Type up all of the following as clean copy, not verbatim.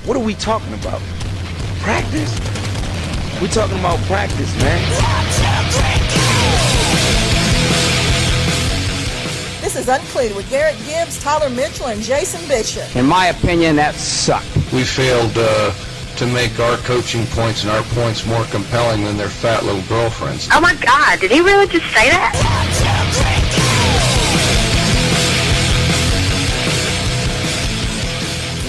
What are we talking about? Practice? We're talking about practice, man. This is UnCleated with Garrett Gibbs, Tyler Mitchell, and Jason Bishop. In my opinion, that sucked. We failed to make our coaching points and our points more compelling than their fat little girlfriends. Oh my God, did he really just say that?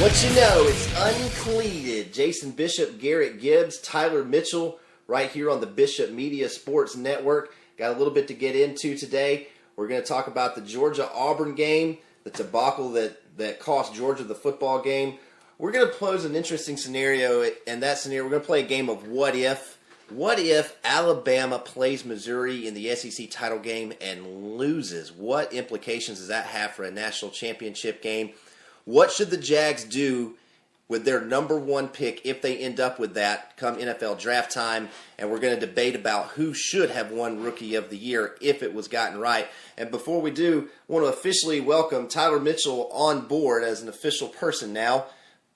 What you know, it's UnCleated. Jason Bishop, Garrett Gibbs, Tyler Mitchell, right here on the Bishop Media Sports Network. Got a little bit to get into today. We're going to talk about the Georgia-Auburn game, the debacle that cost Georgia the football game. We're going to pose an interesting scenario, and that scenario, we're going to play a game of what if. What if Alabama plays Missouri in the SEC title game and loses? What implications does that have for a national championship game? What should the Jags do with their number one pick if they end up with that come NFL draft time? And we're going to debate about who should have won Rookie of the Year if it was gotten right. And before we do, I want to officially welcome Tyler Mitchell on board as an official person now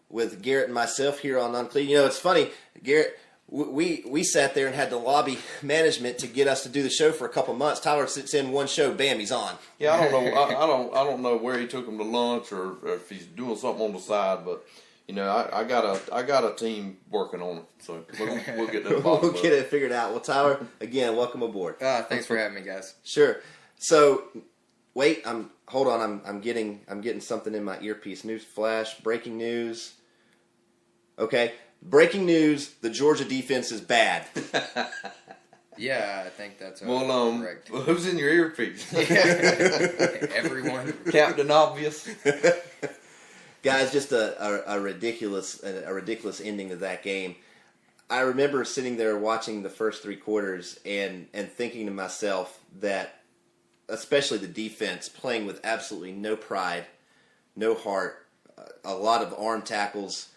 with Garrett and myself here on UnCleated. You know, it's funny, Garrett, we sat there and had to lobby management to get us to do the show for a couple months. Tyler sits in one show, bam, he's on. Yeah, I don't know. I don't know where he took him to lunch or if he's doing something on the side, but you know, I got a team working on it, so we'll get to the bottom. We'll get it figured out. Well, Tyler, again, welcome aboard. Thanks for having me, guys. Sure. So, wait, hold on. I'm getting something in my earpiece. News flash, breaking news. Okay, breaking news: the Georgia defense is bad. Yeah, I think that's correct. Well, who's in your earpiece? Everyone. Captain Obvious. Guys, just a ridiculous ending to that game. I remember sitting there watching the first three quarters and thinking to myself that, especially the defense, playing with absolutely no pride, no heart, a lot of arm tackles,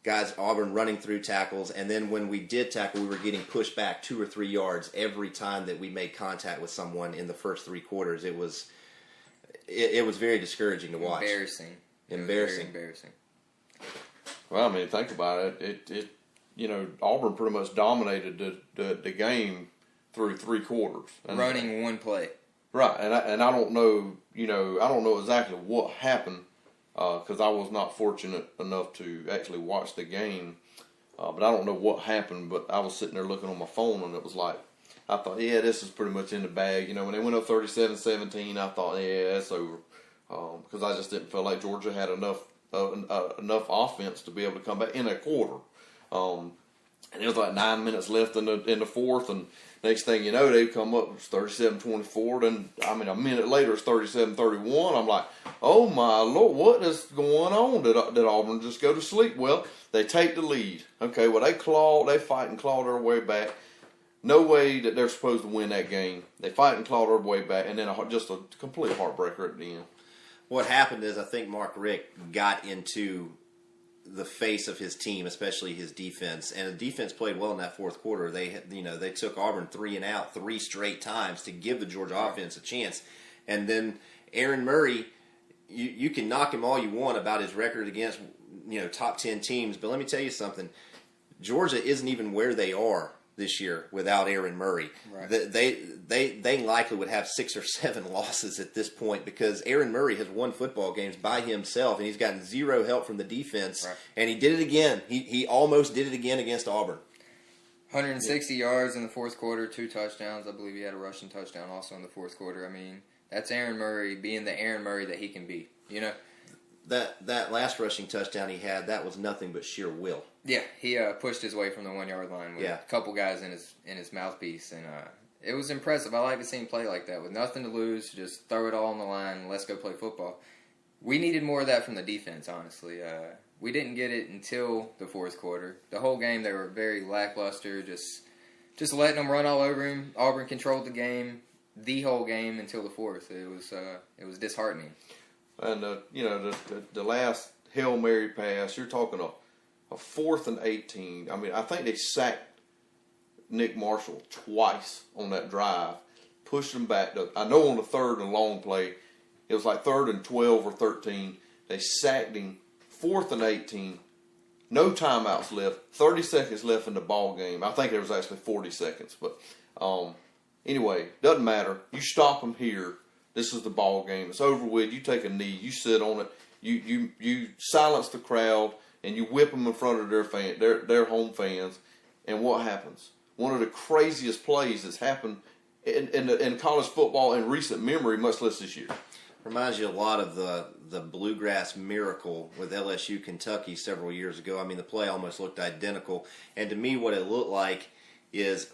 guys, Auburn running through tackles, and then when we did tackle, we were getting pushed back 2 or 3 yards every time that we made contact with someone in the first three quarters. It was very discouraging to watch. Embarrassing. Embarrassing. Well, I mean, think about it. It you know, Auburn pretty much dominated the game through 3 quarters. And running one play. Right, and I don't know, I don't know exactly what happened because I was not fortunate enough to actually watch the game. But I don't know what happened. But I was sitting there looking on my phone, and it was like, I thought, yeah, this is pretty much in the bag. You know, when they went up 37-17, I thought, yeah, it's over. Because I just didn't feel like Georgia had enough offense to be able to come back in a quarter. And it was like 9 minutes left in the fourth, and next thing you know, they come up, it's 37-24. Then, I mean, a minute later, it's 37-31. I'm like, oh my Lord, what is going on? Did Auburn just go to sleep? Well, they take the lead. Okay, well, they fight and claw their way back. No way that they're supposed to win that game. They fight and claw their way back, and then just a complete heartbreaker at the end. What happened is I think Mark Richt got into the face of his team, especially his defense, and the defense played well in that fourth quarter. They took Auburn 3 and out 3 straight times to give the Georgia offense a chance, and then Aaron Murray, you can knock him all you want about his record against top 10 teams, but let me tell you something: Georgia isn't even where they are this year without Aaron Murray. Right. They likely would have 6 or 7 losses at this point because Aaron Murray has won football games by himself, and he's gotten zero help from the defense. Right. And he did it again. He almost did it again against Auburn. 160 yards in the fourth quarter, 2 touchdowns. I believe he had a rushing touchdown also in the fourth quarter. I mean, that's Aaron Murray being the Aaron Murray that he can be. That last rushing touchdown he had, that was nothing but sheer will. Yeah, he pushed his way from the 1 yard line with a couple guys in his mouthpiece, and it was impressive. I like to see him play like that with nothing to lose, just throw it all on the line and let's go play football. We needed more of that from the defense, honestly. We didn't get it until the fourth quarter. The whole game they were very lackluster, just letting them run all over him. Auburn controlled the whole game until the fourth. It was disheartening. And the last Hail Mary pass, you're talking a 4th and 18. I mean, I think they sacked Nick Marshall twice on that drive, pushed him back. I know on the 3rd and long play, it was like 3rd and 12 or 13. They sacked him, 4th and 18. no timeouts left, 30 seconds left in the ball game. I think there was actually 40 seconds, but anyway, doesn't matter. You stop them here. This is the ball game. It's over with. You take a knee. You sit on it. You silence the crowd and you whip them in front of their home fans. And what happens? One of the craziest plays that's happened in college football in recent memory, much less this year. Reminds you a lot of the Bluegrass Miracle with LSU Kentucky several years ago. I mean, the play almost looked identical. And to me, what it looked like is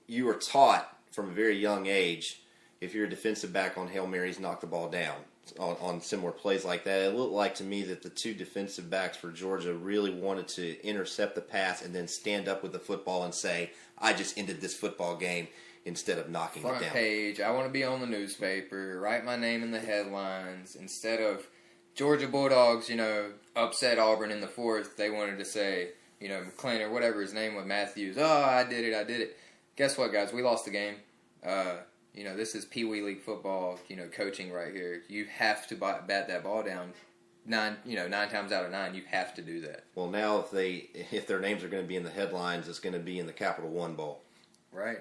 you were taught from a very young age, if you're a defensive back on Hail Marys, knock the ball down on similar plays like that. It looked like to me that the two defensive backs for Georgia really wanted to intercept the pass and then stand up with the football and say, I just ended this football game, instead of knocking it down. Front page, I want to be on the newspaper, write my name in the headlines. Instead of Georgia Bulldogs, upset Auburn in the fourth, they wanted to say, McClain or whatever his name was, Matthews, I did it. Guess what, guys? We lost the game. This is Pee Wee League football, coaching right here. You have to bat that ball down 9 times out of 9. You have to do that. Well, now if their names are going to be in the headlines, it's going to be in the Capital One Bowl. Right.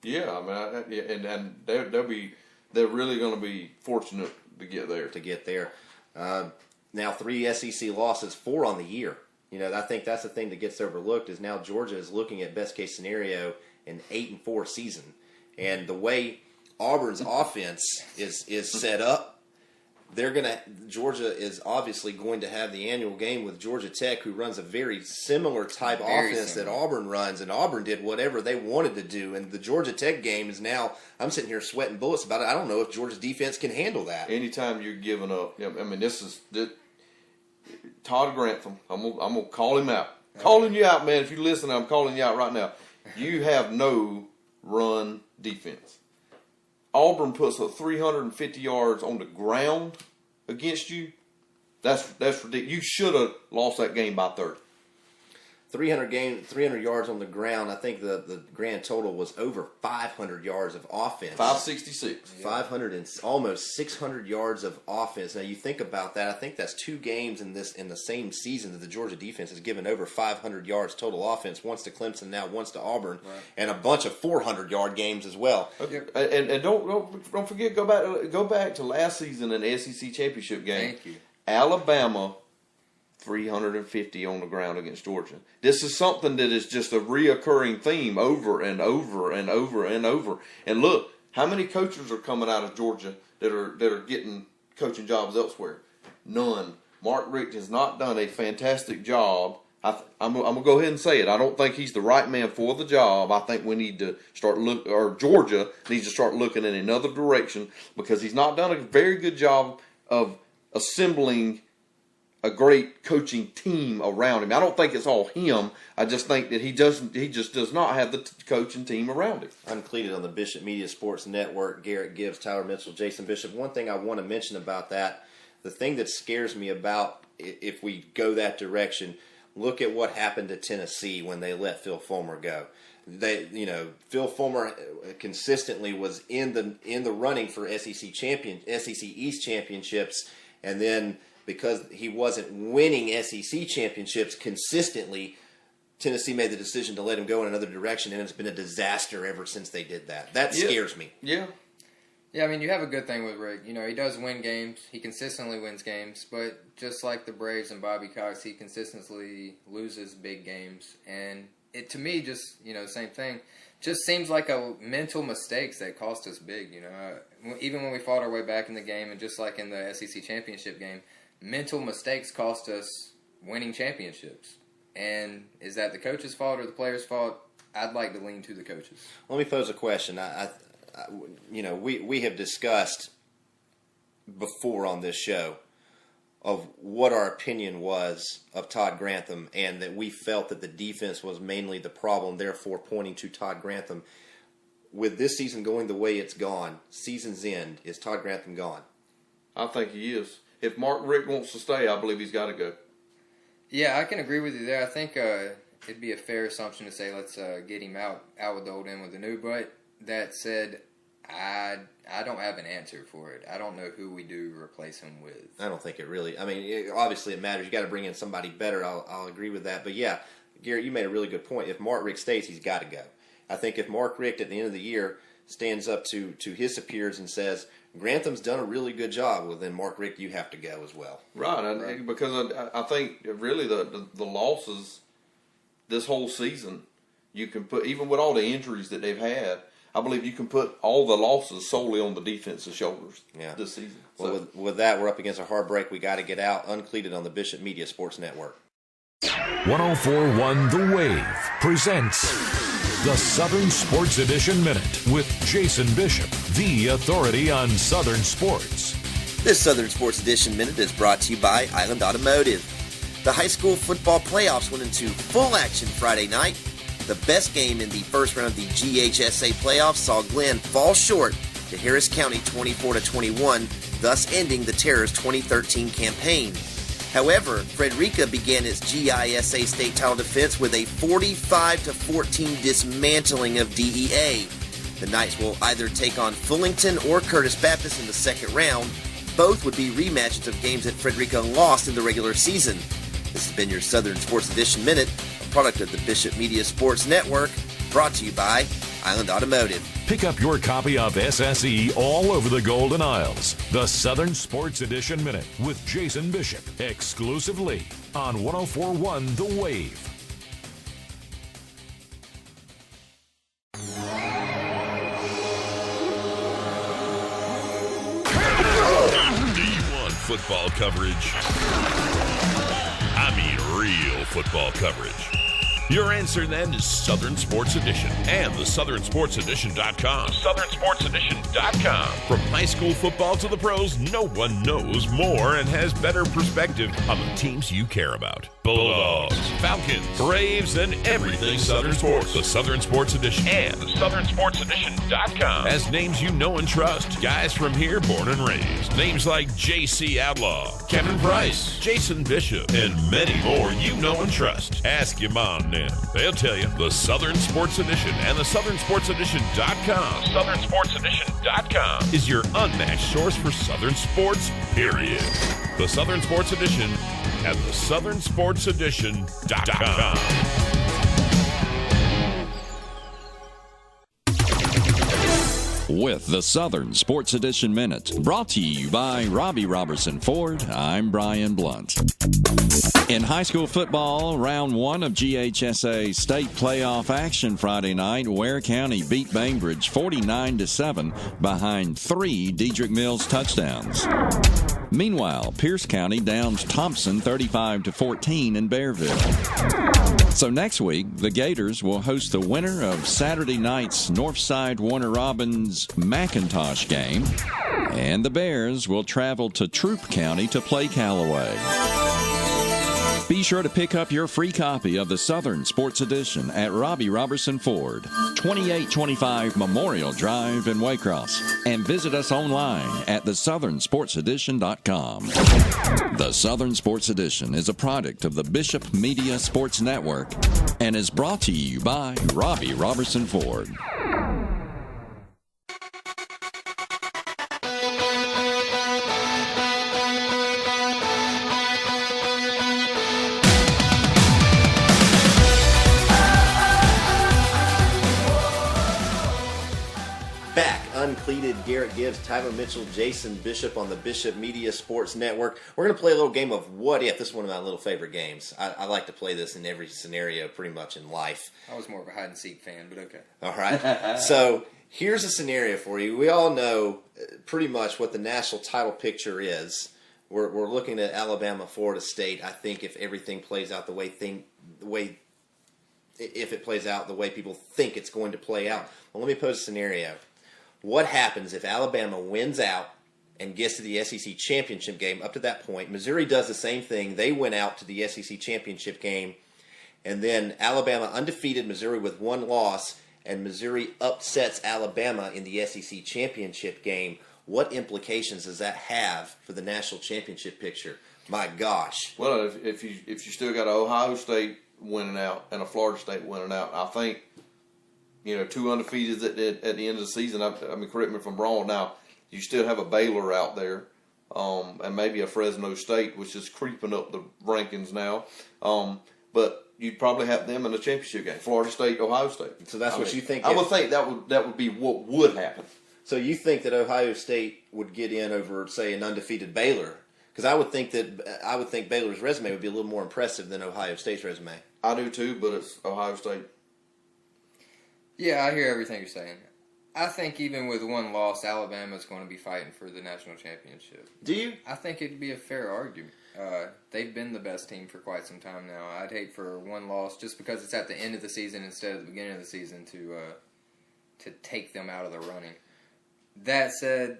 Yeah, I mean, and they're really going to be fortunate to get there. Now 3 SEC losses, 4 on the year. I think that's the thing that gets overlooked is now Georgia is looking at best case scenario an 8-4 season, and the way Auburn's offense is set up, Georgia is obviously going to have the annual game with Georgia Tech, who runs a very similar type offense that Auburn runs, and Auburn did whatever they wanted to do, and the Georgia Tech game is now, I'm sitting here sweating bullets about it. I don't know if Georgia's defense can handle that. Anytime you're giving up, I mean, this is Todd Grantham. I'm gonna call him out. Calling you out, man. If you listen, I'm calling you out right now. You have no run defense. Auburn puts up 350 yards on the ground against you. That's ridiculous. You should have lost that game by 30. 300 yards on the ground. I think the grand total was over 500 yards of offense. 566. 500 and almost 600 yards of offense. Now you think about that. I think that's 2 games in the same season that the Georgia defense has given over 500 yards total offense. Once to Clemson, now once to Auburn, and a bunch of 400-yard games as well. Okay. And don't forget, go back to last season in the SEC championship game. Thank you. Alabama. 350 on the ground against Georgia. This is something that is just a reoccurring theme over and over and over and over. And look, how many coaches are coming out of Georgia that are getting coaching jobs elsewhere? None. Mark Richt has not done a fantastic job. I'm gonna go ahead and say it. I don't think he's the right man for the job. I think we need to Georgia needs to start looking in another direction because he's not done a very good job of assembling a great coaching team around him. I don't think it's all him. I just think that he just does not have the coaching team around him. UnCleated on the Bishop Media Sports Network. Garrett Gibbs, Tyler Mitchell, Jason Bishop. One thing I want to mention about that, the thing that scares me about if we go that direction, look at what happened to Tennessee when they let Phil Fulmer go. Phil Fulmer consistently was in the running for SEC East championships, and then because he wasn't winning SEC championships consistently, Tennessee made the decision to let him go in another direction, and it's been a disaster ever since they did that. That scares me. Yeah. Yeah, I mean, you have a good thing with Rick. He does win games. He consistently wins games. But just like the Braves and Bobby Cox, he consistently loses big games. And it, to me, just, same thing. Just seems like a mental mistakes that cost us big, Even when we fought our way back in the game, and just like in the SEC championship game, mental mistakes cost us winning championships. And is that the coach's fault or the player's fault? I'd like to lean to the coaches. Let me pose a question. We have discussed before on this show of what our opinion was of Todd Grantham, and that we felt that the defense was mainly the problem, therefore pointing to Todd Grantham. With this season going the way it's gone, season's end, is Todd Grantham gone? I think he is. If Mark Richt wants to stay, I believe he's got to go. Yeah, I can agree with you there. I think it'd be a fair assumption to say let's get him out with the old in with the new. But that said, I don't have an answer for it. I don't know who we do replace him with. I don't think it really. I mean, obviously it matters. You got to bring in somebody better. I'll agree with that. But yeah, Garrett, you made a really good point. If Mark Richt stays, he's got to go. I think if Mark Richt at the end of the year stands up to his superiors and says Grantham's done a really good job, well then Mark Richt, you have to go as well. Right, because I think really the losses this whole season, you can put, even with all the injuries that they've had, I believe you can put all the losses solely on the defense's shoulders this season. Well, with that, we're up against a hard break. We got to get out. UnCleated on the Bishop Media Sports Network. 104.1 The Wave presents the Southern Sports Edition Minute with Jason Bishop, the authority on Southern sports. This Southern Sports Edition Minute is brought to you by Island Automotive. The high school football playoffs went into full action Friday night. The best game in the first round of the GHSA playoffs saw Glenn fall short to Harris County 24-21, thus ending the Terrors' 2013 campaign. However, Frederica began its GISA state title defense with a 45-14 dismantling of DEA. The Knights will either take on Fullington or Curtis Baptist in the second round. Both would be rematches of games that Frederica lost in the regular season. This has been your Southern Sports Edition Minute, a product of the Bishop Media Sports Network, brought to you by Island Automotive. Pick up your copy of SSE all over the Golden Isles. The Southern Sports Edition Minute with Jason Bishop, exclusively on 104.1 The Wave. Do you want football coverage? I mean real football coverage. Your answer then is Southern Sports Edition and the SouthernSportsEdition.com. SouthernSportsEdition.com. From high school football to the pros, no one knows more and has better perspective on the teams you care about. Bulldogs, Falcons, Braves, and everything Southern Sports. The Southern Sports Edition and the SouthernSportsEdition.com has names you know and trust. Guys from here, born and raised. Names like J.C. Outlaw, Kevin Price, Jason Bishop, and many more you know and trust. Ask your mom now. They'll tell you. The Southern Sports Edition and the SouthernSportsEdition.com. SouthernSportsEdition.com is your unmatched source for Southern sports, period. The Southern Sports Edition at the SouthernSportsEdition.com. With the Southern Sports Edition Minute, brought to you by Robbie Robertson Ford, I'm Brian Blunt. In high school football, round one of GHSA state playoff action Friday night, Ware County beat Bainbridge 49-7 behind 3 Dedrick Mills touchdowns. Meanwhile, Pierce County downs Thompson 35-14 in Bearville. So next week, the Gators will host the winner of Saturday night's Northside Warner Robins McIntosh game, and the Bears will travel to Troup County to play Callaway. Be sure to pick up your free copy of the Southern Sports Edition at Robbie Robertson Ford, 2825 Memorial Drive in Waycross, and visit us online at thesouthernsportsedition.com. The Southern Sports Edition is a product of the Bishop Media Sports Network and is brought to you by Robbie Robertson Ford. UnCleated, Garrett Gibbs, Tyler Mitchell, Jason Bishop on the Bishop Media Sports Network. We're going to play a little game of What If. This is one of my little favorite games. I like to play this in every scenario pretty much in life. I was more of a hide-and-seek fan, but okay. All right. So here's a scenario for you. We all know pretty much what the national title picture is. We're looking at Alabama, Florida State. I think if everything plays out the way people think it's going to play out. Well, let me pose a scenario. What happens if Alabama wins out and gets to the SEC championship game? Up to that point, Missouri does the same thing. They went out to the SEC championship game, and then Alabama undefeated, Missouri with 1 loss, and Missouri upsets Alabama in the SEC championship game. What implications does that have for the national championship picture? My gosh. Well, if you still got an Ohio State winning out and a Florida State winning out, I think 2 undefeated at the end of the season. I mean, correct me if I'm wrong. Now, you still have a Baylor out there, and maybe a Fresno State, which is creeping up the rankings now. But you'd probably have them in the championship game. Florida State, Ohio State. So that's what you think? I would think that would be what would happen. So you think that Ohio State would get in over, say, an undefeated Baylor? Because I would think Baylor's resume would be a little more impressive than Ohio State's resume. I do too, but it's Ohio State. Yeah, I hear everything you're saying. I think even with one loss, Alabama's going to be fighting for the national championship. Do you? I think it'd be a fair argument. They've been the best team for quite some time now. I'd hate for one loss just because it's at the end of the season instead of the beginning of the season to take them out of the running. That said,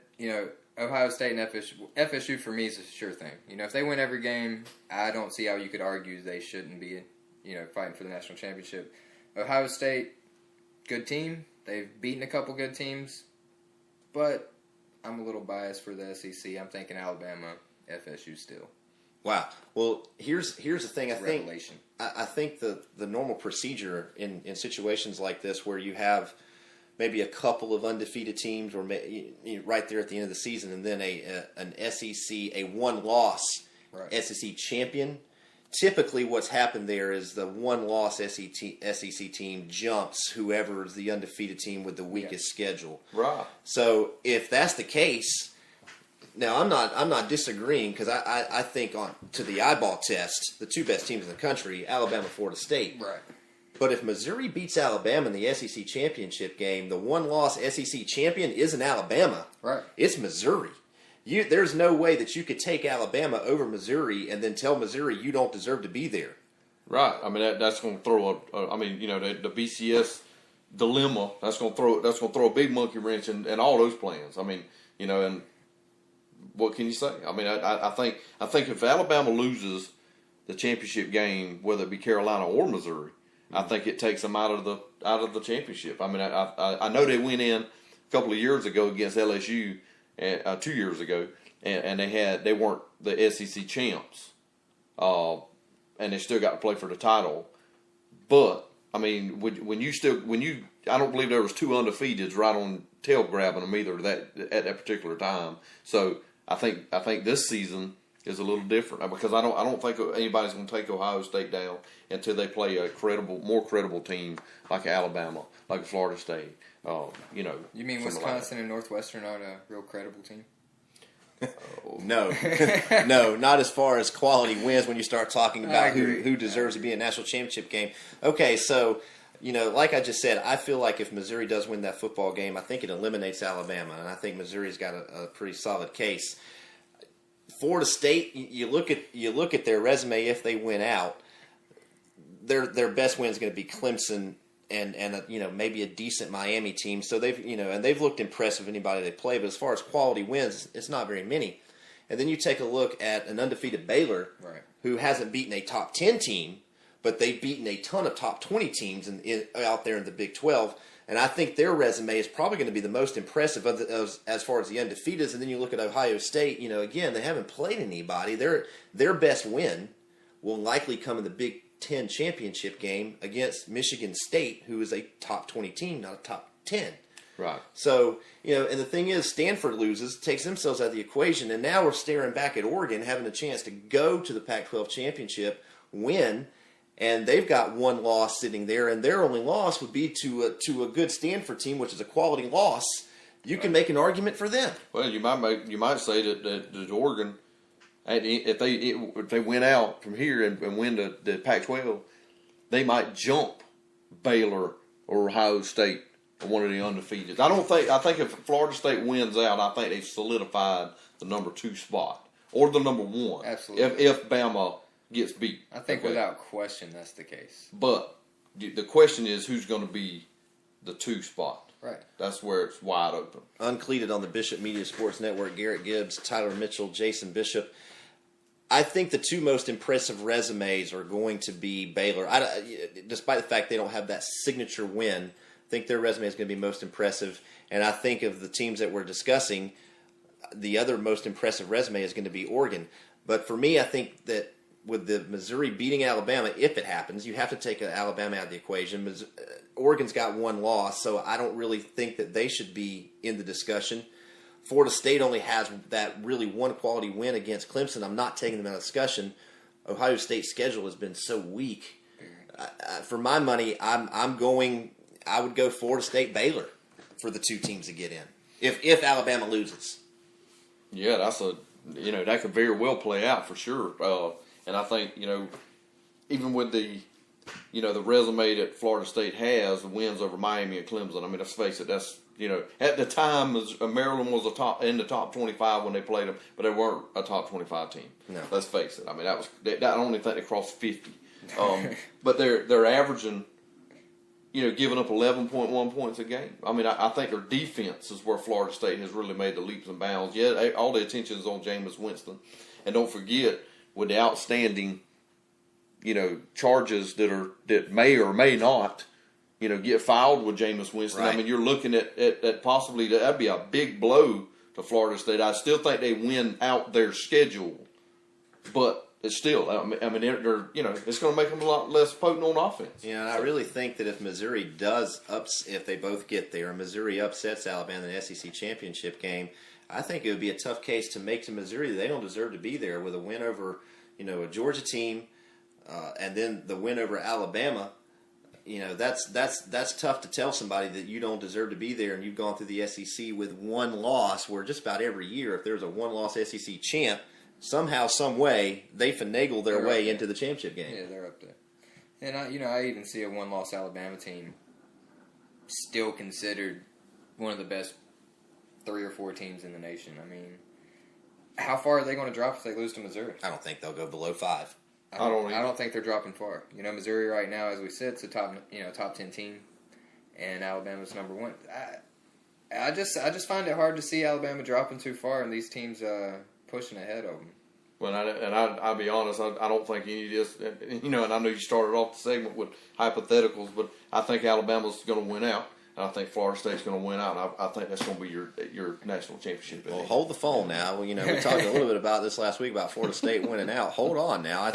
Ohio State and FSU for me is a sure thing. If they win every game, I don't see how you could argue they shouldn't be, fighting for the national championship. Ohio State, good team. They've beaten a couple good teams, but I'm a little biased for the SEC. I'm thinking Alabama, FSU still. Wow. Well, here's the thing. Revelation. I think the normal procedure in situations like this where you have maybe a couple of undefeated teams, or right there at the end of the season, and then an SEC, a one-loss SEC champion. Typically, what's happened there is the one-loss SEC team jumps whoever is the undefeated team with the weakest schedule. Right. So if that's the case, now I'm not disagreeing, because I think to the eyeball test, the two best teams in the country, Alabama, Florida State. Right. But if Missouri beats Alabama in the SEC championship game, the one-loss SEC champion isn't Alabama. Right. It's Missouri. There's no way that you could take Alabama over Missouri and then tell Missouri you don't deserve to be there. Right. I mean, that's going to throw the BCS dilemma. That's going to throw a big monkey wrench in all those plans. I mean, and what can you say? I mean, I think if Alabama loses the championship game, whether it be Carolina or Missouri, I think it takes them out of the championship. I mean, I know they went in a couple of years ago against LSU, 2 years ago, and they weren't the SEC champs, and they still got to play for the title. But I mean, I don't believe there was 2 undefeateds right on tail grabbing them either at that particular time. So I think this season is a little different, because I don't think anybody's going to take Ohio State down until they play a more credible team like Alabama, like Florida State. You mean Wisconsin and Northwestern aren't a real credible team? No, no, not as far as quality wins when you start talking about who deserves to be in a national championship game. Okay, so like I just said, I feel like if Missouri does win that football game, I think it eliminates Alabama, and I think Missouri's got a pretty solid case. Florida State, you look at their resume. If they win out, their best win is going to be Clemson and maybe a decent Miami team. So they've looked impressive anybody they play. But as far as quality wins, it's not very many. And then you take a look at an undefeated Baylor, who hasn't beaten a top 10 team, but they've beaten a ton of top 20 teams out there in the Big 12. And I think their resume is probably going to be the most impressive as far as the undefeateds. And then you look at Ohio State, again, they haven't played anybody. Their best win will likely come in the Big 10 championship game against Michigan State, who is a top 20 team, not a top 10. Right. So, and the thing is, Stanford loses, takes themselves out of the equation, and now we're staring back at Oregon having a chance to go to the Pac-12 championship, win, and they've got one loss sitting there, and their only loss would be to a good Stanford team, which is a quality loss. You can make an argument for them. Well, you might say that Oregon, if they win out from here and win the Pac-12, they might jump Baylor or Ohio State or one of the undefeated. I think if Florida State wins out, I think they've solidified the number 2 spot or the number 1. Absolutely. If Bama gets beat. I think without question that's the case. But the question is, who's going to be the 2 spot? Right. That's where it's wide open. UnCleated on the Bishop Media Sports Network. Garrett Gibbs, Tyler Mitchell, Jason Bishop. I think the 2 most impressive resumes are going to be Baylor. Despite the fact they don't have that signature win, I think their resume is going to be most impressive. And I think of the teams that we're discussing, the other most impressive resume is going to be Oregon. But for me, I think that with the Missouri beating Alabama, if it happens, you have to take Alabama out of the equation. Oregon's got one loss, so I don't really think that they should be in the discussion. Florida State only has that really one quality win against Clemson. I'm not taking them out of discussion. Ohio State's schedule has been so weak. For my money, I would go Florida State Baylor for the two teams to get in if Alabama loses. Yeah, that could very well play out for sure. And I think, even with the resume that Florida State has, the wins over Miami and Clemson, I mean, let's face it, that's, at the time, Maryland was in the top 25 when they played them, but they weren't a top 25 team. No. Let's face it. I mean, I don't even think they crossed 50. But they're averaging, giving up 11.1 points a game. I mean, I think their defense is where Florida State has really made the leaps and bounds. Yeah, all the attention is on Jameis Winston. And don't forget, with the outstanding, charges that may or may not, get filed with Jameis Winston. Right. I mean, you're looking at possibly that'd be a big blow to Florida State. I still think they win out their schedule, but it's still, I mean, they're it's going to make them a lot less potent on offense. Yeah, and I really think that if Missouri if they both get there, and Missouri upsets Alabama in the SEC championship game, I think it would be a tough case to make to Missouri. They don't deserve to be there with a win over, a Georgia team, and then the win over Alabama. That's tough to tell somebody that you don't deserve to be there, and you've gone through the SEC with one loss. Where just about every year, if there's a one-loss SEC champ, somehow, some way, they finagle their way into the championship game. Yeah, they're up there. And I even see a one-loss Alabama team still considered one of the best 3 or 4 teams in the nation. I mean, how far are they going to drop if they lose to Missouri? I don't think they'll go below 5. I don't think they're dropping far. Missouri right now, as we said, it's a top 10 team, and Alabama's number 1. I just find it hard to see Alabama dropping too far, and these teams pushing ahead of them. Well, I'll be honest, I don't think any of this, and I know you started off the segment with hypotheticals, but I think Alabama's going to win out. And I think Florida State's going to win out. And I think that's going to be your national championship. Well, hold the phone now. We talked a little bit about this last week about Florida State winning out. Hold on now.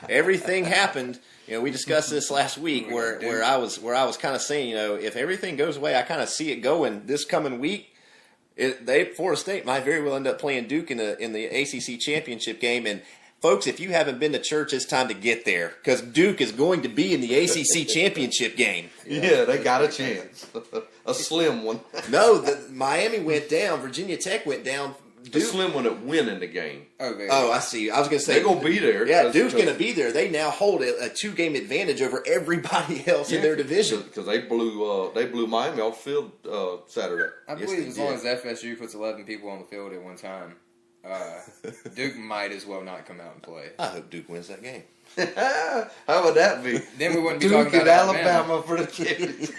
Everything happened. We discussed this last week where I was kind of saying, if everything goes away, I kind of see it going this coming week. Florida State might very well end up playing Duke in the ACC championship game. And folks, if you haven't been to church, it's time to get there because Duke is going to be in the ACC championship game. Yeah, they got a chance. A slim one. No, Miami went down. Virginia Tech went down. Duke. A slim one at winning the game. Oh, I see. I was going to say. They're going to be there. Yeah, Duke's going to be there. They now hold a 2-game advantage over everybody else in their division. Because they blew Miami off the field Saturday. I believe as long as FSU puts 11 people on the field at one time, Duke might as well not come out and play. I hope Duke wins that game. How would that be? Then we wouldn't be Duke talking about Alabama for the championship.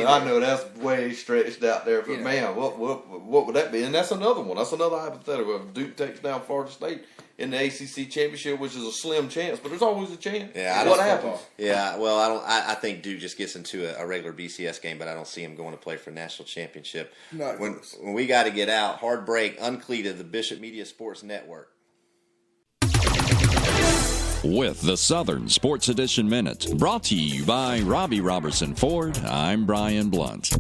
I know that's way stretched out there, but man, what would that be? And that's another one. That's another hypothetical. If Duke takes down Florida State in the ACC championship, which is a slim chance, but there's always a chance. Yeah, what happens? Yeah, well, I think Duke just gets into a regular BCS game, but I don't see him going to play for national championship. When we got to get out, hard break, UnCleated, the Bishop Media Sports Network. With the Southern Sports Edition Minute, brought to you by Robbie Robertson Ford, I'm Brian Blunt.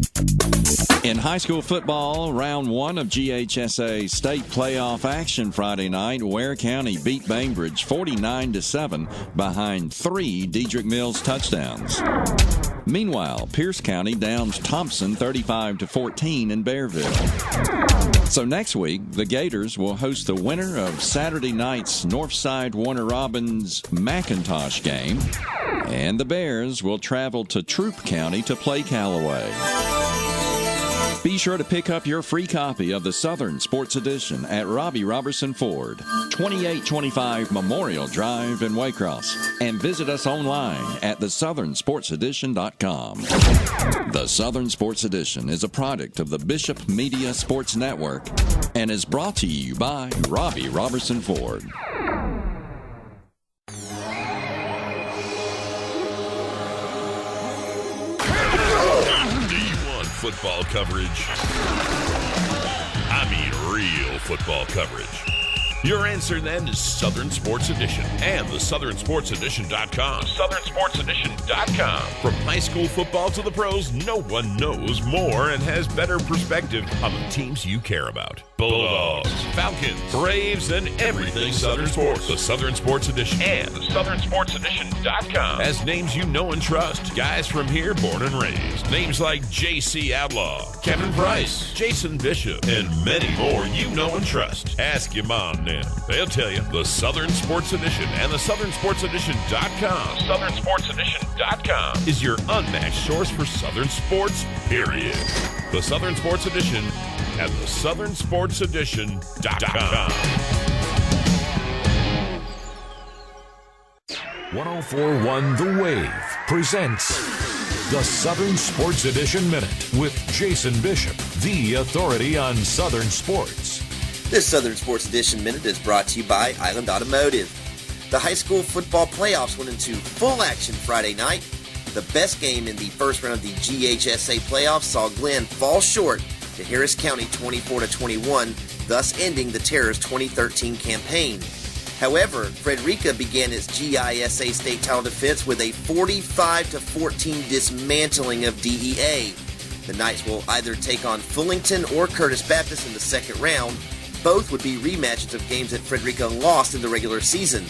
In high school football, round 1 of GHSA state playoff action Friday night, Ware County beat Bainbridge 49-7 behind 3 Dedrick Mills touchdowns. Meanwhile, Pierce County downs Thompson 35-14 in Bearville. So next week, the Gators will host the winner of Saturday night's Northside Warner Robins McIntosh game, and the Bears will travel to Troup County to play Callaway. Be sure to pick up your free copy of the Southern Sports Edition at Robbie Robertson Ford, 2825 Memorial Drive in Waycross, and visit us online at thesouthernsportsedition.com. The Southern Sports Edition is a product of the Bishop Media Sports Network and is brought to you by Robbie Robertson Ford. Football coverage. I mean real football coverage. Your answer then is Southern Sports Edition and the SouthernSportsEdition.com. SouthernSportsEdition.com. From high school football to the pros, no one knows more and has better perspective on the teams you care about. Bulldogs, Falcons, Braves, and everything Southern Sports. The Southern Sports Edition and the SouthernSportsEdition.com has names you know and trust. Guys from here, born and raised. Names like J.C. Outlaw, Kevin Price, Jason Bishop, and many more you know and trust. Ask your mom now. They'll tell you. The Southern Sports Edition and the SouthernSportsEdition.com. SouthernSportsEdition.com is your unmatched source for Southern sports, period. The Southern Sports Edition at the SouthernSportsEdition.com. 104.1 The Wave presents the Southern Sports Edition Minute with Jason Bishop, the authority on Southern sports. This Southern Sports Edition Minute is brought to you by Island Automotive. The high school football playoffs went into full action Friday night. The best game in the first round of the GHSA playoffs saw Glenn fall short to Harris County 24-21, thus ending the Terrors' 2013 campaign. However, Frederica began its GISA state title defense with a 45-14 dismantling of DEA. The Knights will either take on Fullington or Curtis Baptist in the second round. Both would be rematches of games that Frederica lost in the regular season.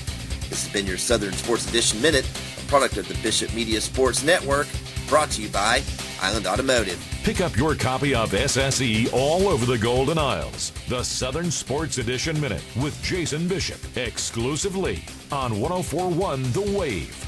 This has been your Southern Sports Edition Minute, a product of the Bishop Media Sports Network, brought to you by Island Automotive. Pick up your copy of SSE all over the Golden Isles. The Southern Sports Edition Minute with Jason Bishop, exclusively on 104.1 The Wave.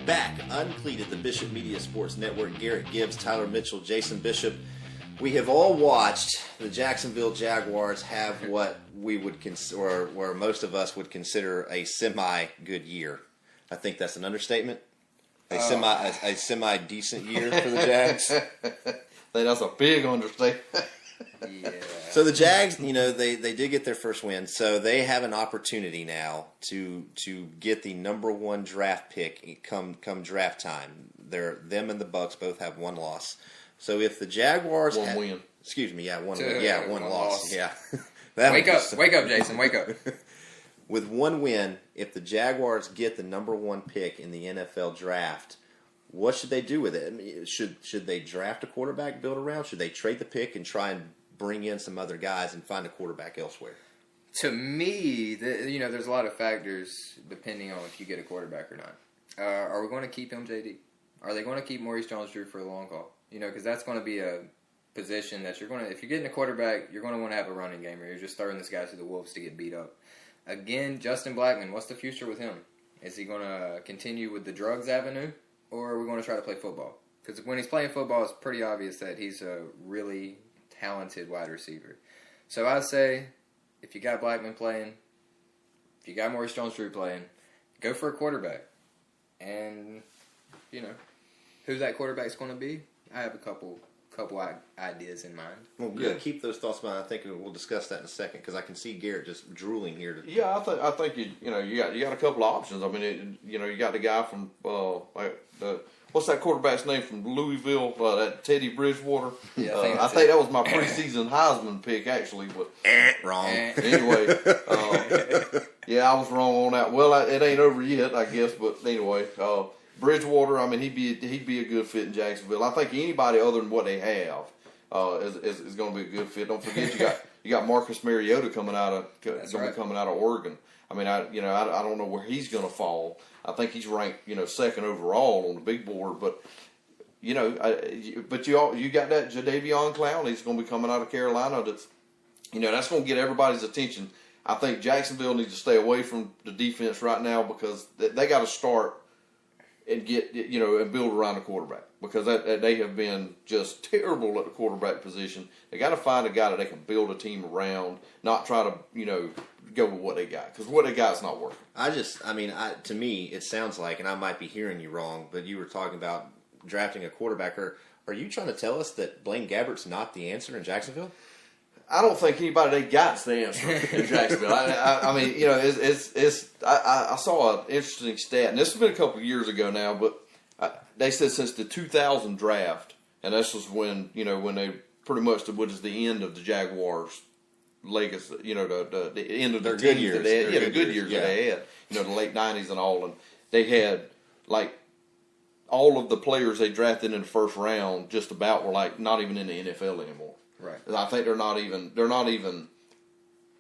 Back, UnCleated, the Bishop Media Sports Network. Garrett Gibbs, Tyler Mitchell, Jason Bishop. We have all watched the Jacksonville Jaguars have what we would consider, or where most of us would consider, a semi-good year. I think that's an understatement. A semi-decent year for the Jags. That's a big understatement. Yeah. So the Jags, they did get their first win, so they have an opportunity now to get the number one draft pick come draft time. Them and the Bucs both have one loss. So if the Jaguars one loss. Yeah. Wake up, Jason, wake up. With one win, if the Jaguars get the number one pick in the NFL draft, what should they do with it? I mean, should they draft a quarterback, build around? Should they trade the pick and try and bring in some other guys and find a quarterback elsewhere? To me, there's a lot of factors depending on if you get a quarterback or not. Are we going to keep MJD? Are they going to keep Maurice Jones-Drew for the long haul? Because that's going to be a position that if you're getting a quarterback, you're going to want to have a running game, or you're just throwing this guy to the wolves to get beat up. Again, Justin Blackman, what's the future with him? Is he going to continue with the drugs avenue, or are we going to try to play football? Because when he's playing football, it's pretty obvious that he's a really talented wide receiver. So I say, if you got Blackman playing, if you got Maurice Jones-Drew playing, go for a quarterback. And, who that quarterback's going to be, I have a couple ideas in mind. Well, good. Yeah. Keep those thoughts in mind. I think we'll discuss that in a second, because I can see Garrett just drooling here. Yeah, I think you got a couple of options. I mean, you got the guy from what's that quarterback's name from Louisville? That Teddy Bridgewater. Yeah, I think that was my preseason Heisman pick, actually. But wrong. Anyway, yeah, I was wrong on that. Well, it ain't over yet, I guess. But anyway, Bridgewater. I mean, he'd be a good fit in Jacksonville. I think anybody other than what they have is going to be a good fit. Don't forget you got Marcus Mariota coming out of Oregon. I mean, I don't know where he's going to fall. I think he's ranked, second overall on the big board. But, you got that Jadeveon Clowney. He's going to be coming out of Carolina. That's going to get everybody's attention. I think Jacksonville needs to stay away from the defense right now, because they got to start and get, and build around the quarterback, because they have been just terrible at the quarterback position. They got to find a guy that they can build a team around, not try to, go with what they got, because what they got is not working. To me, it sounds like, and I might be hearing you wrong, but you were talking about drafting a quarterback. Are you trying to tell us that Blaine Gabbert's not the answer in Jacksonville? I don't think anybody they got's the answer in Jacksonville. I mean, you know, I saw an interesting stat, and this has been a couple of years ago now, but they said since the 2000 draft, and this was when they pretty much what is the end of the Jaguars' legacy, you know, the end of their good years. That they had, the good years that they had, you know, the late 90s and all, and they had like all of the players they drafted in the first round just about were like not even in the NFL anymore. Right. I think they're not even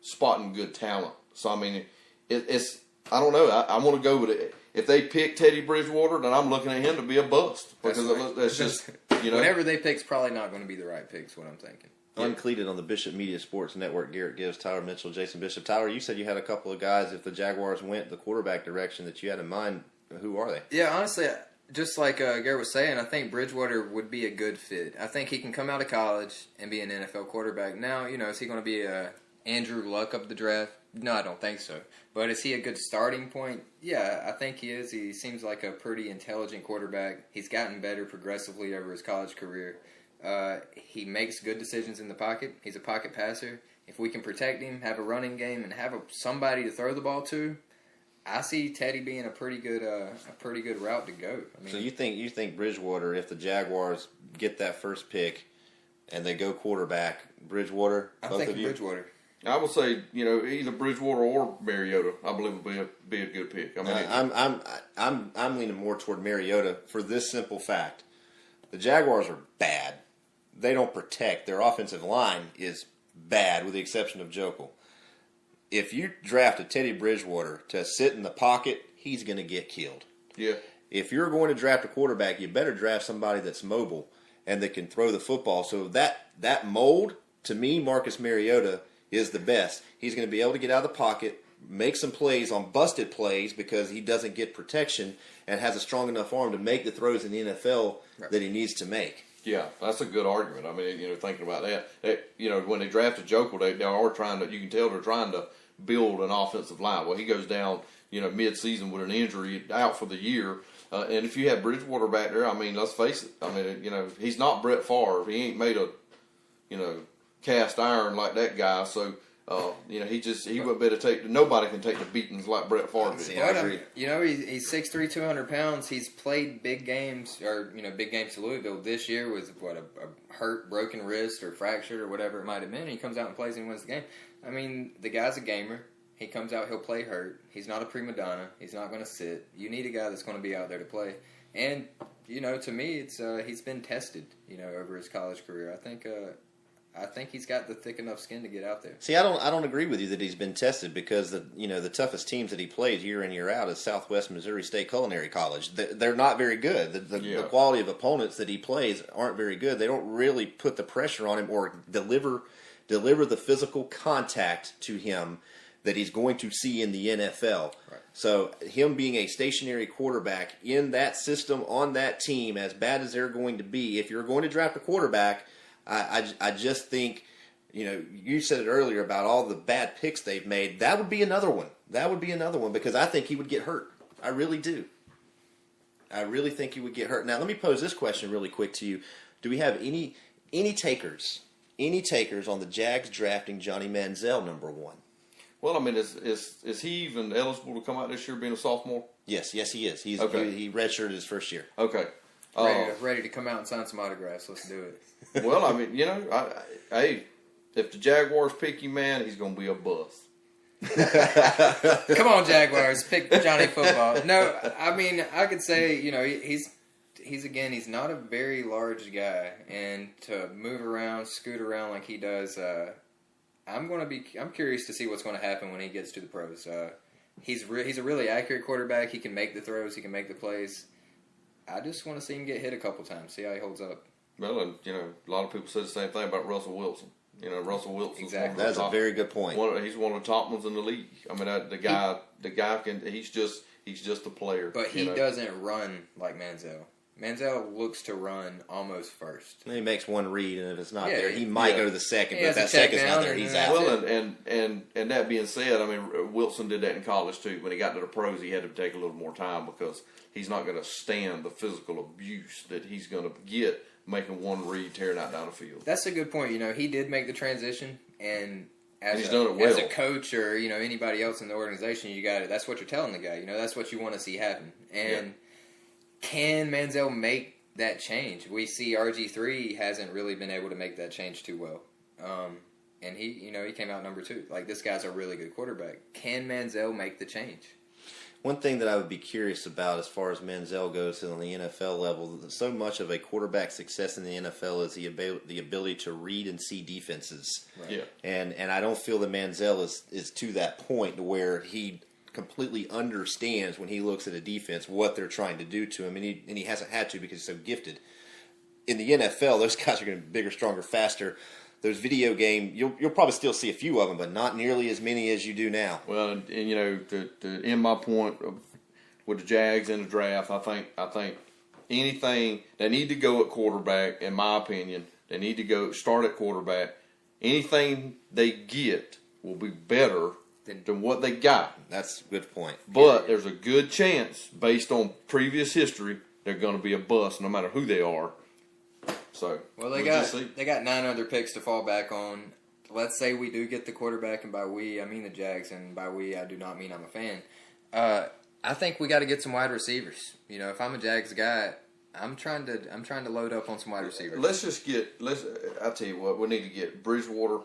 spotting good talent. So I mean, it's I don't know. I want to go with it. If they pick Teddy Bridgewater, then I'm looking at him to be a bust because that's just whatever they pick's probably not going to be the right pick. Is what I'm thinking. UnCleated on the Bishop Media Sports Network. Garrett Gibbs, Tyler Mitchell, Jason Bishop. Tyler, you said you had a couple of guys. If the Jaguars went the quarterback direction that you had in mind, who are they? Yeah, honestly, just like Garrett was saying, I think Bridgewater would be a good fit. I think he can come out of college and be an NFL quarterback. Now, is he going to be a Andrew Luck of the draft? No, I don't think so. But is he a good starting point? Yeah, I think he is. He seems like a pretty intelligent quarterback. He's gotten better progressively over his college career. He makes good decisions in the pocket. He's a pocket passer. If we can protect him, have a running game, and have somebody to throw the ball to, I see Teddy being a pretty good route to go. I mean, so you think Bridgewater, if the Jaguars get that first pick and they go quarterback, Bridgewater? I'm thinking Bridgewater. I would say either Bridgewater or Mariota. I believe would be a good pick. I mean, I'm leaning more toward Mariota for this simple fact: the Jaguars are bad. They don't protect. Their offensive line is bad, with the exception of Jokel. If you draft a Teddy Bridgewater to sit in the pocket, he's going to get killed. Yeah. If you're going to draft a quarterback, you better draft somebody that's mobile and that can throw the football. So that mold, to me, Marcus Mariota is the best. He's going to be able to get out of the pocket, make some plays on busted plays because he doesn't get protection and has a strong enough arm to make the throws in the NFL that he needs to make. Yeah, that's a good argument. I mean, thinking about that, when they drafted Jokel, they are trying to. You can tell they're trying to build an offensive line. Well, he goes down, mid-season with an injury, out for the year. And if you have Bridgewater back there, I mean, let's face it. I mean, he's not Brett Favre. He ain't made a, cast iron like that guy. So, he would better take. Nobody can take the beatings like Brett Favre did. I agree. He's 6'3", 200 pounds. He's played big games, or big games to Louisville. This year was a hurt, broken wrist, or fractured, or whatever it might have been. And he comes out and plays and wins the game. I mean, the guy's a gamer. He comes out, he'll play hurt. He's not a prima donna. He's not going to sit. You need a guy that's going to be out there to play. And to me, it's he's been tested. Over his college career. I think he's got the thick enough skin to get out there. See, I don't agree with you that he's been tested because the toughest teams that he plays year in year out is Southwest Missouri State Culinary College. They're not very good. The quality of opponents that he plays aren't very good. They don't really put the pressure on him or deliver the physical contact to him that he's going to see in the NFL. Right. So him being a stationary quarterback in that system on that team, as bad as they're going to be, if you're going to draft a quarterback, I just think, you said it earlier about all the bad picks they've made. That would be another one. Because I think he would get hurt. I really do. I really think he would get hurt. Now, let me pose this question really quick to you. Do we have any takers? Any takers on the Jags drafting Johnny Manziel #1? Well, I mean, is he even eligible to come out this year being a sophomore? Yes, he is. He redshirted his first year. Okay. Ready to come out and sign some autographs. Let's do it. Well, I mean, hey, if the Jaguars pick him, man, he's going to be a bust. Come on, Jaguars, pick Johnny Football. No, I mean, I could say, he's not a very large guy, and to move around, scoot around like he does, I'm curious to see what's going to happen when he gets to the pros. He's a really accurate quarterback. He can make the throws. He can make the plays. I just want to see him get hit a couple times, see how he holds up. Well, and a lot of people say the same thing about Russell Wilson. Russell Wilson. Exactly. That's a very good point. He's one of the top ones in the league. I mean, the guy can. He's just a player. But he doesn't run like Manziel. Manziel looks to run almost first. And he makes one read, and if it's not there, he might go to the second. But if that second's not there, he's out. Well, and that being said, I mean, Wilson did that in college too. When he got to the pros, he had to take a little more time because he's not going to stand the physical abuse that he's going to get making one read, tearing out down the field. That's a good point. He did make the transition, and he's done it well. As a coach or anybody else in the organization, you got it. That's what you're telling the guy. That's what you want to see happen. And can Manziel make that change? We see RG3 hasn't really been able to make that change too well. And he came out number 2. Like, this guy's a really good quarterback. Can Manziel make the change? One thing that I would be curious about as far as Manziel goes on the NFL level, so much of a quarterback's success in the NFL is the ability to read and see defenses. Right. Yeah. And I don't feel that Manziel is to that point where he completely understands when he looks at a defense what they're trying to do to him, and he hasn't had to because he's so gifted. In the NFL, those guys are going to be bigger, stronger, faster. Those video game, you'll probably still see a few of them, but not nearly as many as you do now. Well, and to end my point with the Jags in the draft, I think anything they need to go at quarterback, in my opinion, they need to go start at quarterback. Anything they get will be better than what they got. That's a good point. But there's a good chance, based on previous history, they're going to be a bust, no matter who they are. So, they got 9 other picks to fall back on. Let's say we do get the quarterback, and by we I mean the Jags, and by we I do not mean I'm a fan. I think we got to get some wide receivers. If I'm a Jags guy, I'm trying to load up on some wide receivers. I'll tell you what, we need to get Bridgewater.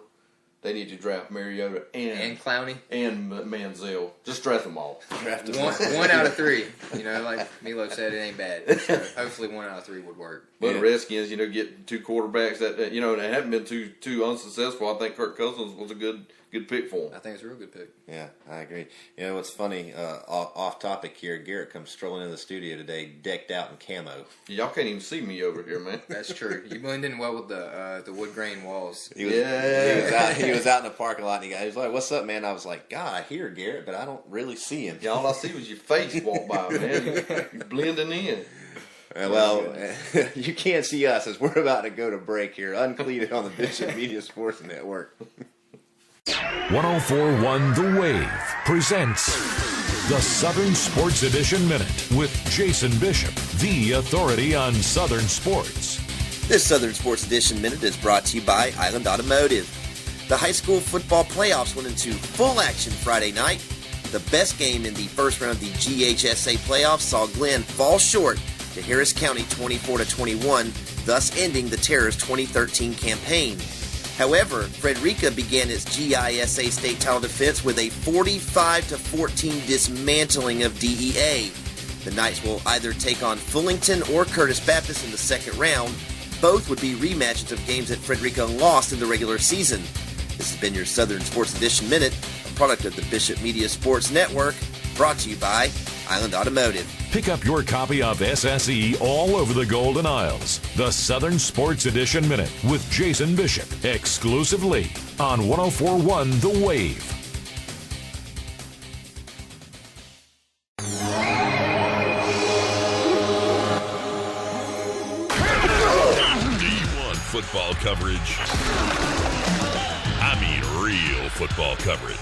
They need to draft Mariota and Clowney and Manziel. Just draft them all. One out of 3. Like Milo said, it ain't bad. So hopefully 1 out of 3 would work. But the Redskins, get 2 quarterbacks that they haven't been too unsuccessful. I think Kirk Cousins was a good pick for him. I think it's a real good pick. Yeah, I agree. What's funny, off topic here, Garrett comes strolling into the studio today decked out in camo. Y'all can't even see me over here, man. That's true. You blend in well with the wood grain walls. He was out in the parking lot, and he was like, "What's up, man?" I was like, "God, I hear Garrett, but I don't really see him." Yeah, all I see was your face walk by, man. You're blending in. Well, you can't see us as we're about to go to break here. UnCleated on the Bishop Media Sports Network. 104.1 The Wave presents the Southern Sports Edition Minute with Jason Bishop, the authority on Southern sports. This Southern Sports Edition Minute is brought to you by Island Automotive. The high school football playoffs went into full action Friday night. The best game in the first round of the GHSA playoffs saw Glenn fall short to Harris County 24-21, thus ending the Terror's 2013 campaign. However, Frederica began its GISA state title defense with a 45-14 dismantling of DEA. The Knights will either take on Fullington or Curtis Baptist in the second round. Both would be rematches of games that Frederica lost in the regular season. This has been your Southern Sports Edition Minute, a product of the Bishop Media Sports Network, brought to you by Island Automotive. Pick up your copy of SSE all over the Golden Isles. The Southern Sports Edition Minute with Jason Bishop, exclusively on 104.1 The Wave. D1 football coverage. I mean real football coverage.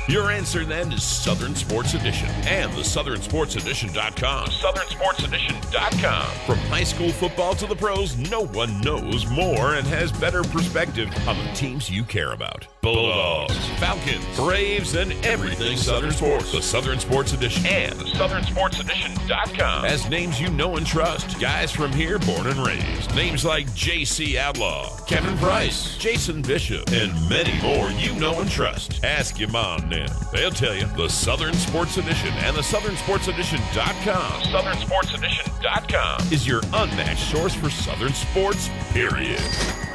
Your answer then is Southern Sports Edition and the SouthernSportsEdition.com. SouthernSportsEdition.com. From high school football to the pros, no one knows more and has better perspective on the teams you care about. Bulldogs, Falcons, Braves, and everything Southern Sports. The Southern Sports Edition and the SouthernSportsEdition.com has names you know and trust. Guys from here, born and raised. Names like J.C. Outlaw, Kevin Price, Jason Bishop, and many more you know and trust. Ask your mom now. They'll tell you. The Southern Sports Edition and the SouthernSportsEdition.com. SouthernSportsEdition.com is your unmatched source for Southern sports, period.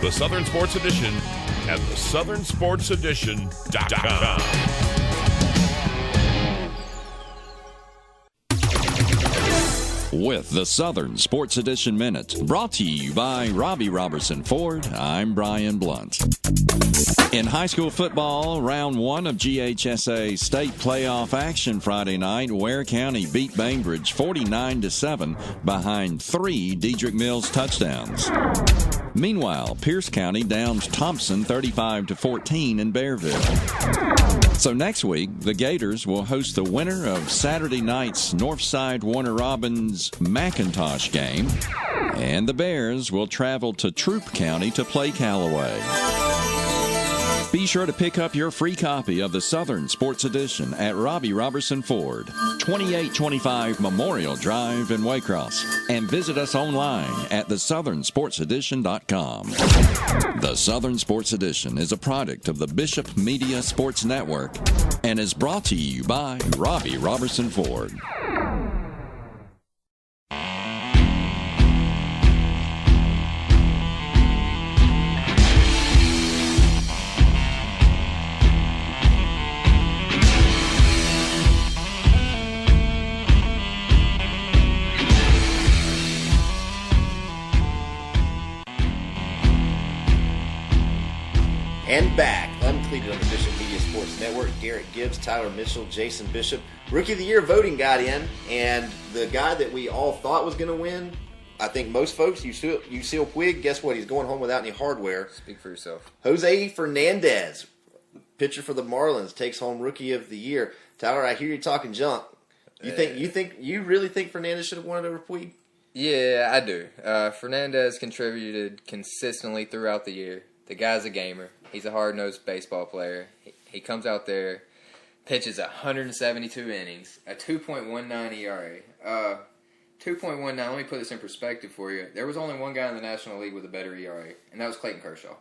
The Southern Sports Edition and the SouthernSportsEdition.com. With the Southern Sports Edition Minute, brought to you by Robbie Robertson Ford, I'm Brian Blunt. In high school football, round 1 of GHSA state playoff action Friday night, Ware County beat Bainbridge 49-7 behind 3 Dedrick Mills touchdowns. Meanwhile, Pierce County downs Thompson 35-14 in Bearville. So next week, the Gators will host the winner of Saturday night's Northside Warner Robins McIntosh game And the Bears will travel to Troup County to play Callaway. Be sure to pick up your free copy of the Southern Sports Edition at Robbie Robertson Ford, 2825 Memorial Drive in Waycross, and visit us online at thesouthernsportsedition.com. The Southern Sports Edition is a product of the Bishop Media Sports Network and is brought to you by Robbie Robertson Ford. And back, UnCleated on the Bishop Media Sports Network. Garrett Gibbs, Tyler Mitchell, Jason Bishop. Rookie of the Year voting got in, and the guy that we all thought was going to win, I think most folks, Yasiel Puig, guess what? He's going home without any hardware. Speak for yourself. Jose Fernandez, pitcher for the Marlins, takes home Rookie of the Year. Tyler, I hear you talking junk. You really think Fernandez should have won it over Puig? Yeah, I do. Fernandez contributed consistently throughout the year. The guy's a gamer. He's a hard-nosed baseball player. He comes out there, pitches 172 innings, a 2.19 ERA. 2.19, let me put this in perspective for you. There was only one guy in the National League with a better ERA, and that was Clayton Kershaw.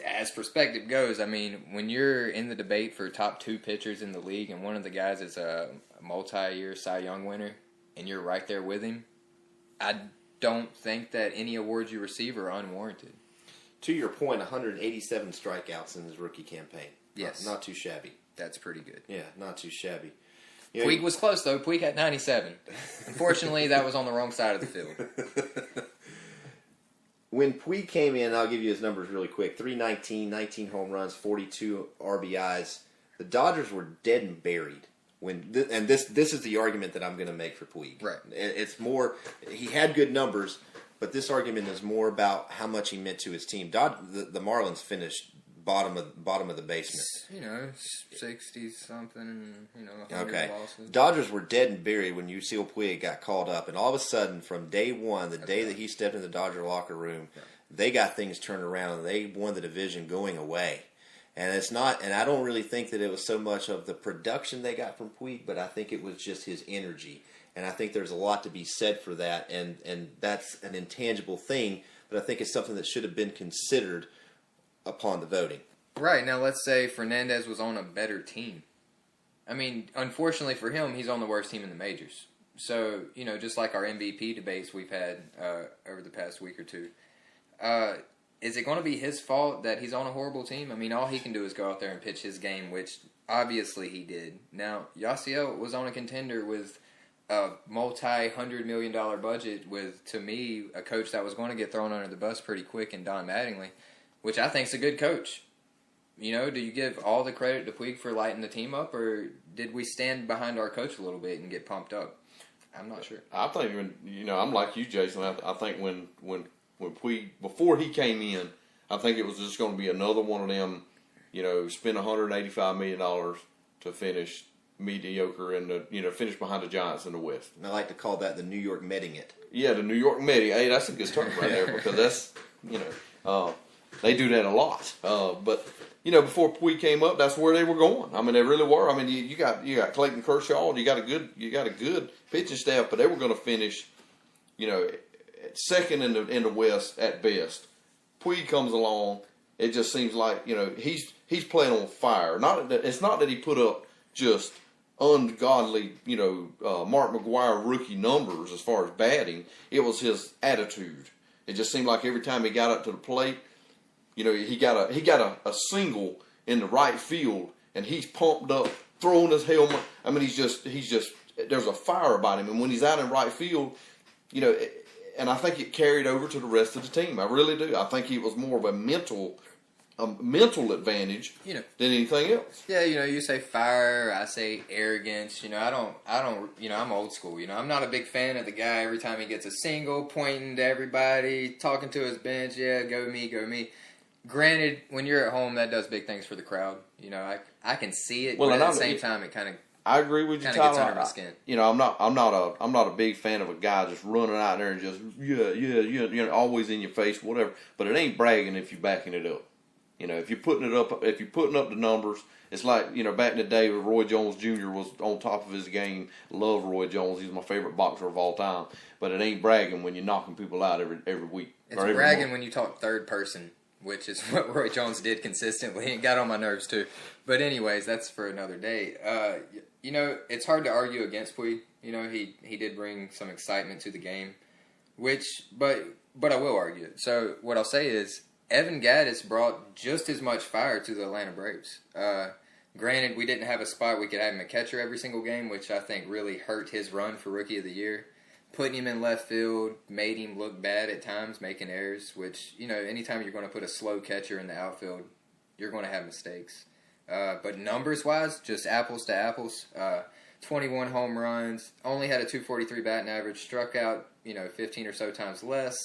As perspective goes, I mean, when you're in the debate for top 2 pitchers in the league and one of the guys is a multi-year Cy Young winner, and you're right there with him, I don't think that any awards you receive are unwarranted. To your point, 187 strikeouts in his rookie campaign. Yes. Not too shabby. That's pretty good. Yeah, not too shabby. Puig was close, though. Puig had 97. Unfortunately, that was on the wrong side of the field. When Puig came in, I'll give you his numbers really quick. 319, 19 home runs, 42 RBIs. The Dodgers were dead and buried. This is the argument that I'm going to make for Puig. Right. It's more, he had good numbers, but this argument is more about how much he meant to his team. The Marlins finished bottom of the basement. 60-something, 100 losses. Dodgers were dead and buried when Yasiel Puig got called up, and all of a sudden, from day one, the day that he stepped in the Dodger locker room, they got things turned around, and they won the division going away. And it's not, and I don't really think that it was so much of the production they got from Puig, but I think it was just his energy. And I think there's a lot to be said for that, and that's an intangible thing, but I think it's something that should have been considered upon the voting. Right, now let's say Fernandez was on a better team. I mean, unfortunately for him, he's on the worst team in the majors. So, just like our MVP debates we've had over the past week or two, is it going to be his fault that he's on a horrible team? I mean, all he can do is go out there and pitch his game, which obviously he did. Now, Yasiel was on a contender with a multi-$100 million budget with, to me, a coach that was going to get thrown under the bus pretty quick in Don Mattingly, which I think is a good coach. Do you give all the credit to Puig for lighting the team up, or did we stand behind our coach a little bit and get pumped up? I'm not sure. I think I'm like you, Jason. I think when Puig, before he came in, I think it was just going to be another one of them, spend $185 million to finish mediocre and finish behind the Giants in the West. And I like to call that the New York Metting it. Yeah, the New York Metting. Hey, that's a good term right there because that's they do that a lot. But before Puig came up, that's where they were going. I mean, they really were. I mean, you got Clayton Kershaw, and you got a good pitching staff, but they were going to finish, second in the West at best. Puig comes along. It just seems like he's playing on fire. It's not that he put up just ungodly, Mark McGwire rookie numbers as far as batting. It was his attitude. It just seemed like every time he got up to the plate, he got a single in the right field, and he's pumped up, throwing his helmet. I mean, he's just there's a fire about him, and when he's out in right field, and I think it carried over to the rest of the team. I really do. I think he was more of a mental advantage than anything else. Yeah, you say fire, I say arrogance. I don't. I'm old school. I'm not a big fan of the guy every time he gets a single, pointing to everybody, talking to his bench. Yeah, go me, go me. Granted, when you're at home, that does big things for the crowd. I can see it, but at the same time, it kind of I agree with you, Kind of gets Tyler. under my skin. You know, I'm not a big fan of a guy just running out there and just you know, always in your face, whatever. But it ain't bragging if you're backing it up. You know, if you're putting up the numbers, it's like, you know, back in the day when Roy Jones Jr. was on top of his game. Love Roy Jones. He's my favorite boxer of all time. But it ain't bragging when you're knocking people out every week. It's bragging when you talk third person, which is what Roy Jones did consistently and got on my nerves too. But anyways, that's for another day. You know, it's hard to argue against Puig. You know, he did bring some excitement to the game, but I will argue it. So what I'll say is Evan Gaddis brought just as much fire to the Atlanta Braves. Granted, we didn't have a spot we could have him a catcher every single game, which I think really hurt his run for Rookie of the Year. Putting him in left field made him look bad at times, making errors, which, you know, anytime you're going to put a slow catcher in the outfield, you're going to have mistakes. But numbers-wise, just apples to apples. 21 home runs, only had a 243 batting average, struck out, you know, 15 or so times less.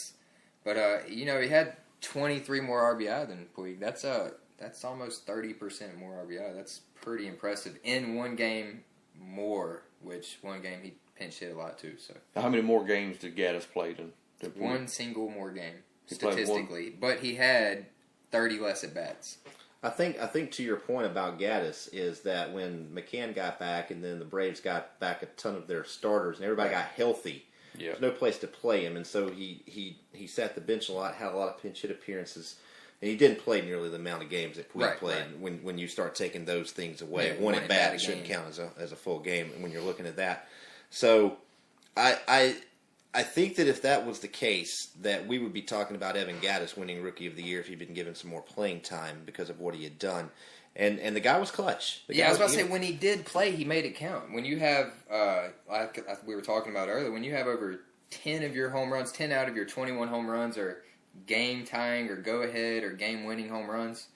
But, you know, he had 23 more RBI than Puig. That's almost 30% more RBI. That's pretty impressive. In one game more, which one game he pinch hit a lot too. So how many more games did Gaddis play than one single more game statistically? But he had 30 less at bats. I think to your point about Gaddis is that when McCann got back and then the Braves got back a ton of their starters and everybody got healthy, there's no place to play him, and so he sat the bench a lot, had a lot of pinch hit appearances, and he didn't play nearly the amount of games that Puig played. Right. When you start taking those things away, one at bat shouldn't count as a full game when you're looking at that. So I think that if that was the case, that we would be talking about Evan Gaddis winning Rookie of the Year if he'd been given some more playing time because of what he had done. And the guy was clutch. I was about to say, when he did play, he made it count. When you have, like we were talking about earlier, when you have over 10 of your home runs, 10 out of your 21 home runs are game-tying or go-ahead or game-winning home runs,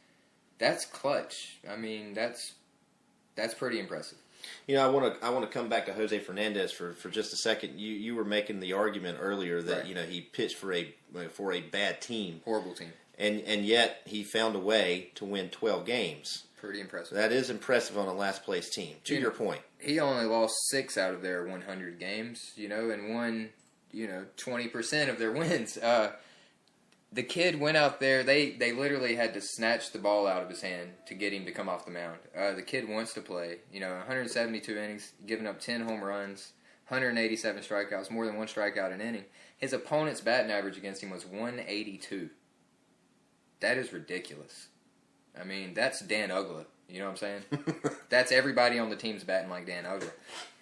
that's clutch. I mean, that's pretty impressive. You know, I want to come back to Jose Fernandez for just a second. You were making the argument earlier that you know he pitched for a bad team, horrible team, and yet he found a way to win 12 games. Pretty impressive. That is impressive on a last place team. To your point, he only lost 6 out of their 100 games. You know, and won 20% of their wins. The kid went out there, they literally had to snatch the ball out of his hand to get him to come off the mound. The kid wants to play. 172 innings, giving up 10 home runs, 187 strikeouts, more than one strikeout an inning. His opponent's batting average against him was 182. That is ridiculous. I mean, that's Dan Uggla. You know what I'm saying? That's everybody on the team's batting like Dan Uggla.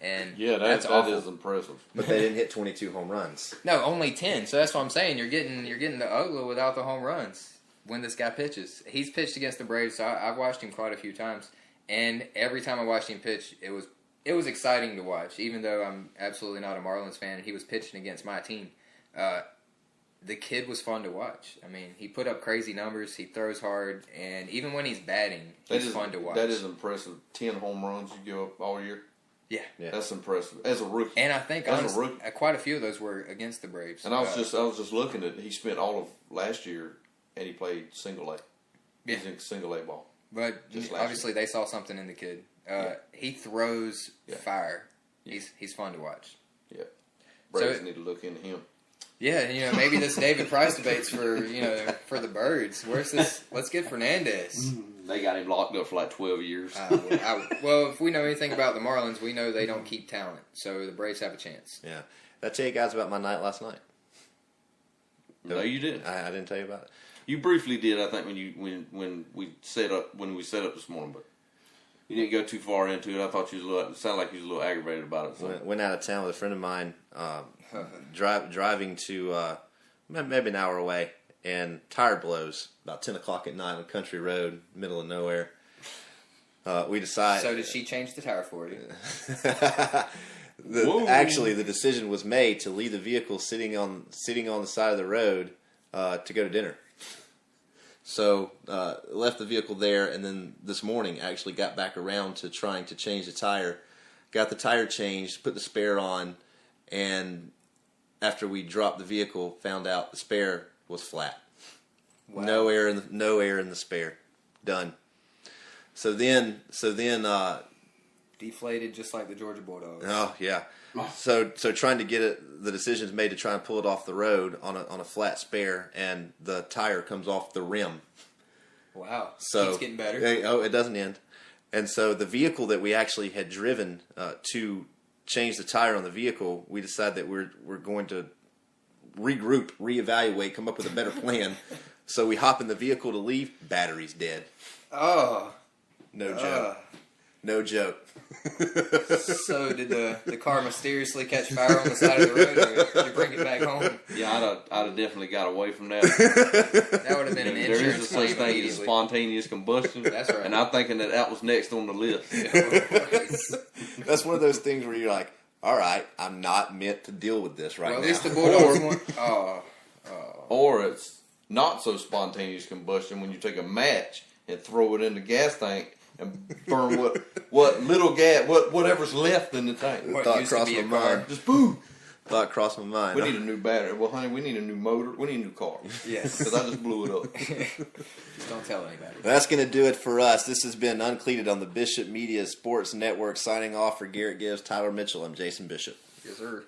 And that is impressive. But they didn't hit 22 home runs. No, only 10. So that's what I'm saying. You're getting the Uggla without the home runs when this guy pitches. He's pitched against the Braves, so I've watched him quite a few times. And every time I watched him pitch, it was exciting to watch. Even though I'm absolutely not a Marlins fan, and he was pitching against my team. The kid was fun to watch. I mean, he put up crazy numbers. He throws hard, and even when he's batting, he's fun to watch. That is impressive. 10 home runs you give up all year. Yeah, that's impressive as a rookie. And I think honestly, quite a few of those were against the Braves. And I was just looking at. He spent all of last year, and he played single A. Yeah, he's in single A ball. But obviously, they saw something in the kid. He throws fire. He's fun to watch. Yeah, Braves need to look into him. Yeah, maybe this David Price debate's for the birds. Where's this? Let's get Fernandez. They got him locked up for like 12 years. Well, if we know anything about the Marlins, we know they don't keep talent. So the Braves have a chance. Yeah. Did I tell you guys about my night last night? No, you didn't. I didn't tell you about it. You briefly did, I think, when we set up this morning, but you didn't go too far into it. I thought it sounded like you was a little aggravated about it. So. Went out of town with a friend of mine, driving to maybe an hour away, and tire blows about 10 o'clock at night on a country road, middle of nowhere. We decided. So did she change the tire for you? Actually, the decision was made to leave the vehicle sitting on the side of the road to go to dinner. So left the vehicle there, and then this morning actually got back around to trying to change the tire. Got the tire changed, put the spare on, and after we dropped the vehicle, found out the spare was flat. Wow. No air in the spare. Done. So then deflated just like the Georgia Bulldogs. Oh yeah. So trying to get the decision's made to try and pull it off the road on a flat spare, and the tire comes off the rim. Wow. So keeps getting better. It doesn't end. And so the vehicle that we actually had driven to change the tire on the vehicle, we decided that we're going to regroup, reevaluate, come up with a better plan. So we hop in the vehicle to leave. Battery's dead. Oh. No joke. No joke. So did the car mysteriously catch fire on the side of the road, or did you bring it back home? Yeah, I'd have definitely got away from that. That would have been an There is a insurance such claim thing as immediately. spontaneous combustion. That's right. And I'm thinking that was next on the list. That's one of those things where you're like, all right, I'm not meant to deal with this right Well, at now. least the Bulldogs won. Or it's not so spontaneous combustion when you take a match and throw it in the gas tank and burn what little gas, whatever's left in the tank. Thought crossed my mind. Just boom. Thought crossed my mind. We need a new battery. Well, honey, we need a new motor. We need a new car. Yes. Because I just blew it up. Just don't tell anybody. That's going to do it for us. This has been Uncleated on the Bishop Media Sports Network. Signing off for Garrett Gibbs, Tyler Mitchell, I'm Jason Bishop. Yes, sir.